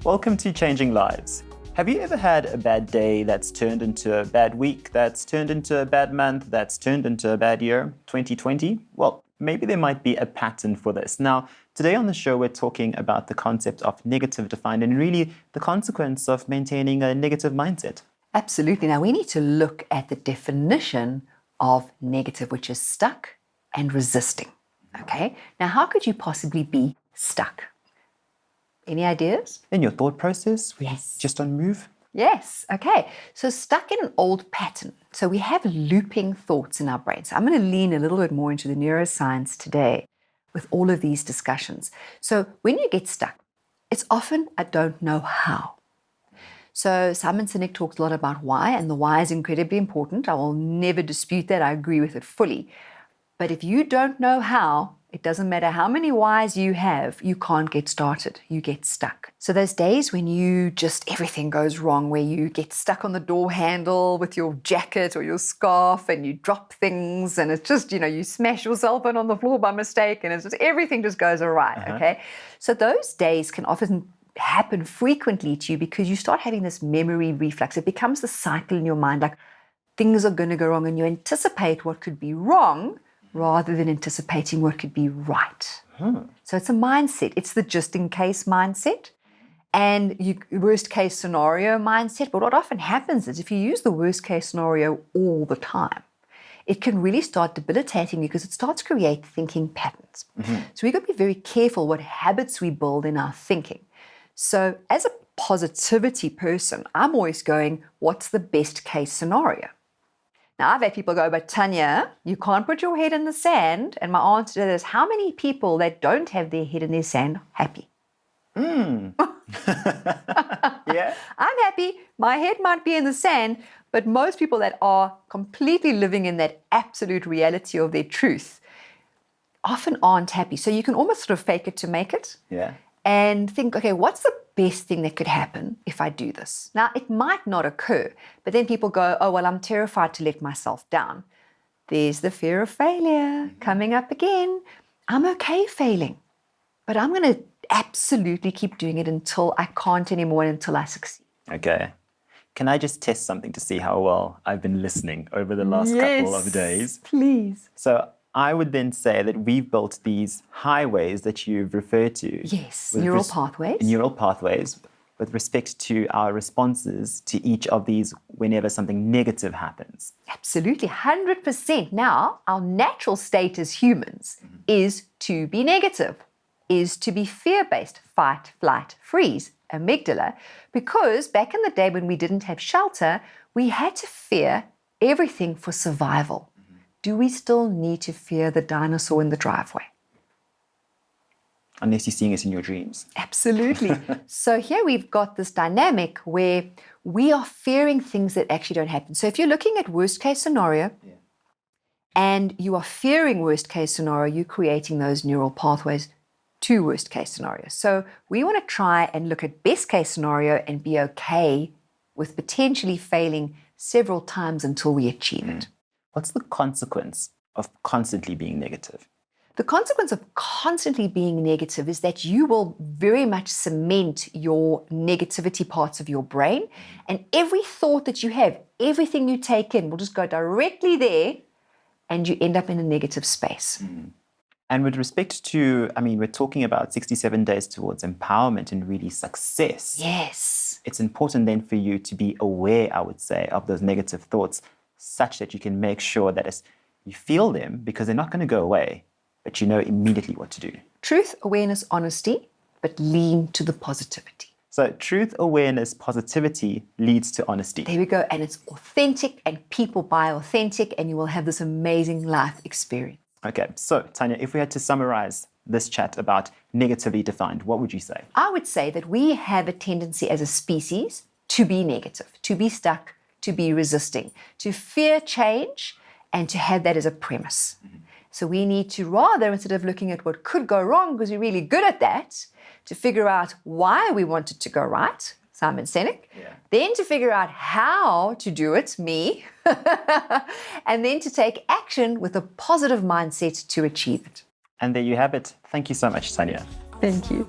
Welcome to Changing Lives. Have you ever had a bad day that's turned into a bad week, that's turned into a bad month, that's turned into a bad year, 2020? Well, maybe there might be a pattern for this. Now, today on the show, we're talking about the concept of negative defined and really the consequence of maintaining a negative mindset. Absolutely. Now, we need to look at the definition of negative, which is stuck and resisting. Okay? Now, how could you possibly be stuck? Any ideas? In your thought process, Yes. just on move? Yes. Okay. So stuck in an old pattern. So we have looping thoughts in our brains. I'm going to lean a little bit more into the neuroscience today with all of these discussions. So when you get stuck, it's often I don't know how. So Simon Sinek talks a lot about why, and the why is incredibly important. I will never dispute that. I agree with it fully. But if you don't know how, it doesn't matter how many whys you have, you can't get started. You get stuck. So those days when everything goes wrong, where you get stuck on the door handle with your jacket or your scarf and you drop things and it's just, you smash your cell phone on the floor by mistake and everything just goes awry, okay? So those days can often happen frequently to you because you start having this memory reflux. It becomes the cycle in your mind, like things are going to go wrong and you anticipate what could be wrong rather than anticipating what could be right. So it's a mindset. It's the just in case mindset and worst case scenario mindset. But what often happens is if you use the worst case scenario all the time, it can really start debilitating you because it starts to create thinking patterns. So we've got to be very careful what habits we build in our thinking. So as a positivity person, I'm always going, what's the best case scenario? Now, I've had people go, but Tanya, you can't put your head in the sand. And my answer to that is, how many people that don't have their head in their sand happy? Yeah. I'm happy. My head might be in the sand, but most people that are completely living in that absolute reality of their truth often aren't happy. So you can almost sort of fake it to make it. Yeah. And think, okay, what's the best thing that could happen if I do this? Now, it might not occur, but then people go, oh, well, I'm terrified to let myself down. There's the fear of failure coming up again. I'm okay failing, but I'm going to absolutely keep doing it until I can't anymore and until I succeed. Okay. Can I just test something to see how well I've been listening over the last couple of days? Please. So I would then say that we've built these highways that you've referred to. Yes, neural pathways. Neural pathways with respect to our responses to each of these whenever something negative happens. Absolutely, 100%. Now, our natural state as humans is to be negative, is to be fear-based, fight, flight, freeze, amygdala, because back in the day when we didn't have shelter, we had to fear everything for survival. Do we still need to fear the dinosaur in the driveway? Unless you're seeing it in your dreams. Absolutely. So here we've got this dynamic where we are fearing things that actually don't happen. So if you're looking at worst case scenario and you are fearing worst case scenario, you're creating those neural pathways to worst case scenario. So we want to try and look at best case scenario and be okay with potentially failing several times until we achieve it. What's the consequence of constantly being negative? The consequence of constantly being negative is that you will very much cement your negativity parts of your brain, and every thought that you have, everything you take in will just go directly there, and you end up in a negative space. And with respect to, we're talking about 67 days towards empowerment and really success. Yes. It's important then for you to be aware, I would say, of those negative thoughts, such that you can make sure that as you feel them, because they're not going to go away, but you know immediately what to do. Truth, awareness, honesty, but lean to the positivity. So truth, awareness, positivity leads to honesty. There we go. And it's authentic and people buy authentic and you will have this amazing life experience. Okay, so Tanya, if we had to summarize this chat about negatively defined, what would you say? I would say that we have a tendency as a species to be negative, to be stuck, to be resisting, to fear change, and to have that as a premise. So we need to rather, instead of looking at what could go wrong, because we're really good at that, to figure out why we want it to go right, Simon Sinek, then to figure out how to do it, me, and then to take action with a positive mindset to achieve it. And there you have it. Thank you so much, Tanya. Thank you.